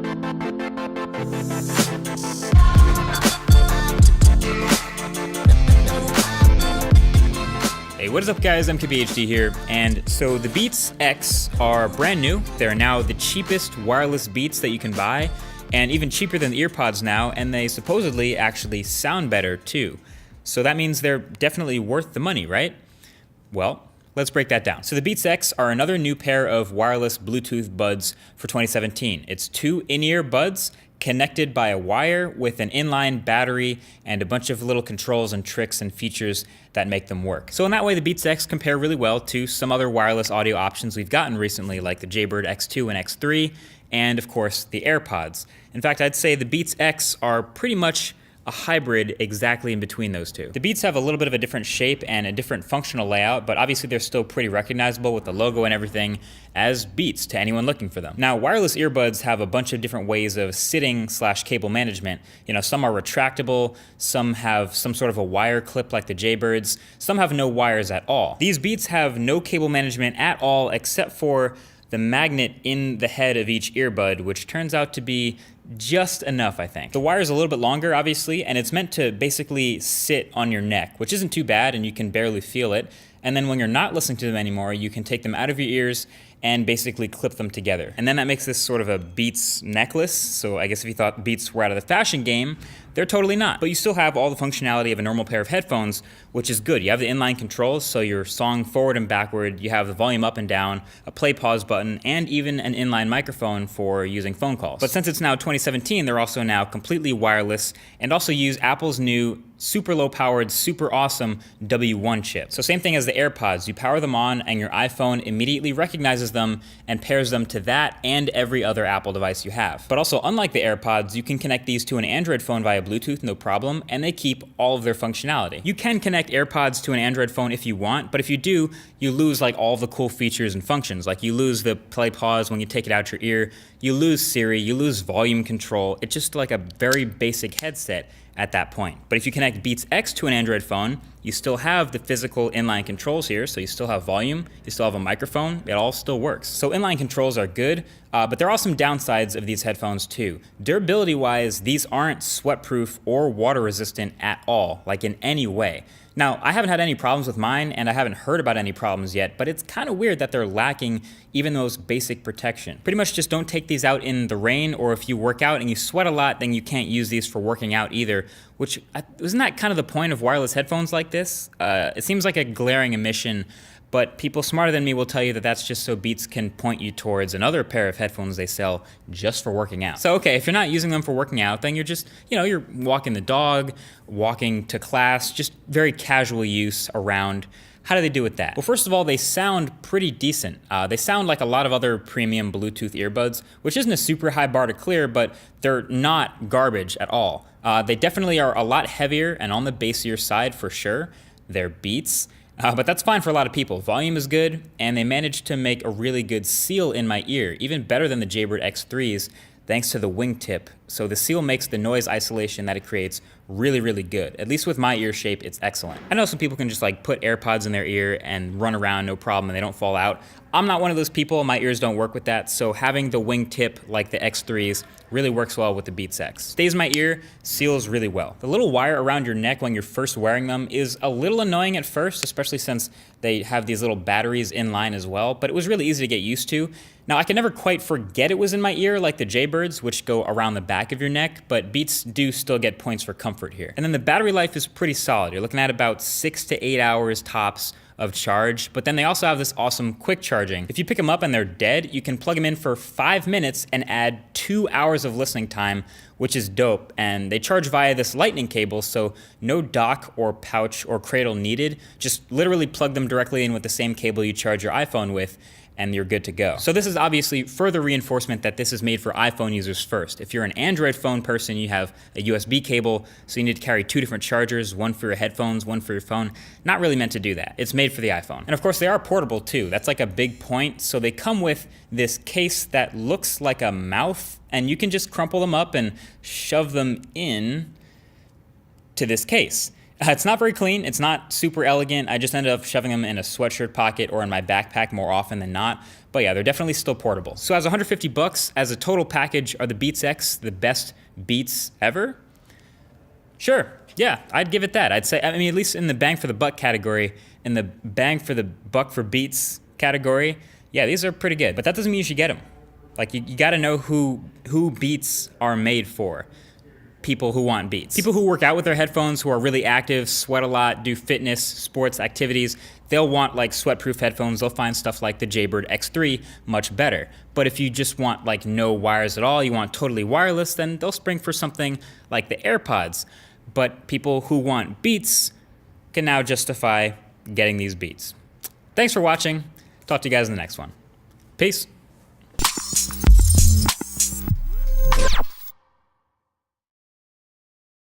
Hey, what is up guys, MKBHD here, and so the Beats X are brand new. They're now the cheapest wireless Beats that you can buy, and even cheaper than the Earpods now, and they supposedly actually sound better too. So that means they're definitely worth the money, right? Well, let's break that down. So the Beats X are another new pair of wireless Bluetooth buds for 2017. It's two in-ear buds connected by a wire with an inline battery and a bunch of little controls and tricks and features that make them work. So in that way, the Beats X compare really well to some other wireless audio options we've gotten recently, like the Jaybird X2 and X3, and of course the Airpods. In fact, I'd say the Beats X are pretty much a hybrid exactly in between those two. The Beats have a little bit of a different shape and a different functional layout, but obviously they're still pretty recognizable with the logo and everything as Beats to anyone looking for them. Now, wireless earbuds have a bunch of different ways of sitting/cable management. You know, some are retractable, some have some sort of a wire clip like the Jaybirds, some have no wires at all. These Beats have no cable management at all except for the magnet in the head of each earbud, which turns out to be just enough, I think. The wire is a little bit longer, obviously, and it's meant to basically sit on your neck, which isn't too bad, and you can barely feel it. And then when you're not listening to them anymore, you can take them out of your ears and basically clip them together. And then that makes this sort of a Beats necklace. So I guess if you thought Beats were out of the fashion game, they're totally not. But you still have all the functionality of a normal pair of headphones, which is good. You have the inline controls, so your song forward and backward, you have the volume up and down, a play pause button, and even an inline microphone for using phone calls. But since it's now 2017, they're also now completely wireless and also use Apple's new super low powered, super awesome W1 chip. So same thing as the AirPods, you power them on and your iPhone immediately recognizes them and pairs them to that and every other Apple device you have. But also, unlike the AirPods, you can connect these to an Android phone via Bluetooth, no problem, and they keep all of their functionality. You can connect AirPods to an Android phone if you want, but if you do, you lose like all the cool features and functions. Like you lose the play pause when you take it out your ear, you lose Siri, you lose volume control. It's just like a very basic headset at that point. But if you connect Beats X to an Android phone, you still have the physical inline controls here, so you still have volume, you still have a microphone, it all still works. So inline controls are good, but there are some downsides of these headphones too. Durability-wise, these aren't sweat-proof or water-resistant at all, like in any way. Now, I haven't had any problems with mine, and I haven't heard about any problems yet, but it's kind of weird that they're lacking even those basic protection. Pretty much just don't take these out in the rain, or if you work out and you sweat a lot, then you can't use these for working out either, which, isn't that kind of the point of wireless headphones like this? It seems like a glaring omission, but people smarter than me will tell you that that's just so Beats can point you towards another pair of headphones they sell just for working out. So okay, if you're not using them for working out, then you're just, you're walking the dog, walking to class, just very casual use around. How do they do with that? Well, first of all, they sound pretty decent. They sound like a lot of other premium Bluetooth earbuds, which isn't a super high bar to clear, but they're not garbage at all. They definitely are a lot heavier and on the bassier side for sure. They're Beats. But that's fine for a lot of people. Volume is good, and they managed to make a really good seal in my ear, even better than the Jaybird X3s, thanks to the wingtip. So the seal makes the noise isolation that it creates really, really good. At least with my ear shape, it's excellent. I know some people can just like put AirPods in their ear and run around no problem and they don't fall out. I'm not one of those people, my ears don't work with that, so having the wingtip like the X3s really works well with the Beats X. Stays in my ear, seals really well. The little wire around your neck when you're first wearing them is a little annoying at first, especially since they have these little batteries in line as well, but it was really easy to get used to. Now, I can never quite forget it was in my ear like the Jaybirds, which go around the back of your neck, but Beats do still get points for comfort here. And then the battery life is pretty solid. You're looking at about 6 to 8 hours tops of charge, but then they also have this awesome quick charging. If you pick them up and they're dead, you can plug them in for 5 minutes and add 2 hours of listening time, which is dope. And they charge via this lightning cable, so no dock or pouch or cradle needed. Just literally plug them directly in with the same cable you charge your iPhone with, and you're good to go. So this is obviously further reinforcement that this is made for iPhone users first. If you're an Android phone person, you have a USB cable, so you need to carry 2 different chargers, one for your headphones, one for your phone. Not really meant to do that. It's made for the iPhone. And of course, they are portable too. That's like a big point. So they come with this case that looks like a mouth, and you can just crumple them up and shove them in to this case. It's not very clean, it's not super elegant. I just ended up shoving them in a sweatshirt pocket or in my backpack more often than not. But yeah, they're definitely still portable. So as 150 bucks, as a total package, are the Beats X the best Beats ever? Sure, yeah, I'd give it that. I'd say, I mean, at least in the bang for the buck category, in the bang for the buck for Beats category, yeah, these are pretty good. But that doesn't mean you should get them. Like, you gotta know who Beats are made for. People who want Beats. People who work out with their headphones, who are really active, sweat a lot, do fitness, sports activities, they'll want like sweat-proof headphones. They'll find stuff like the Jaybird X3 much better. But if you just want like no wires at all, you want totally wireless, then they'll spring for something like the Airpods. But people who want Beats can now justify getting these Beats. Thanks for watching. Talk to you guys in the next one. Peace.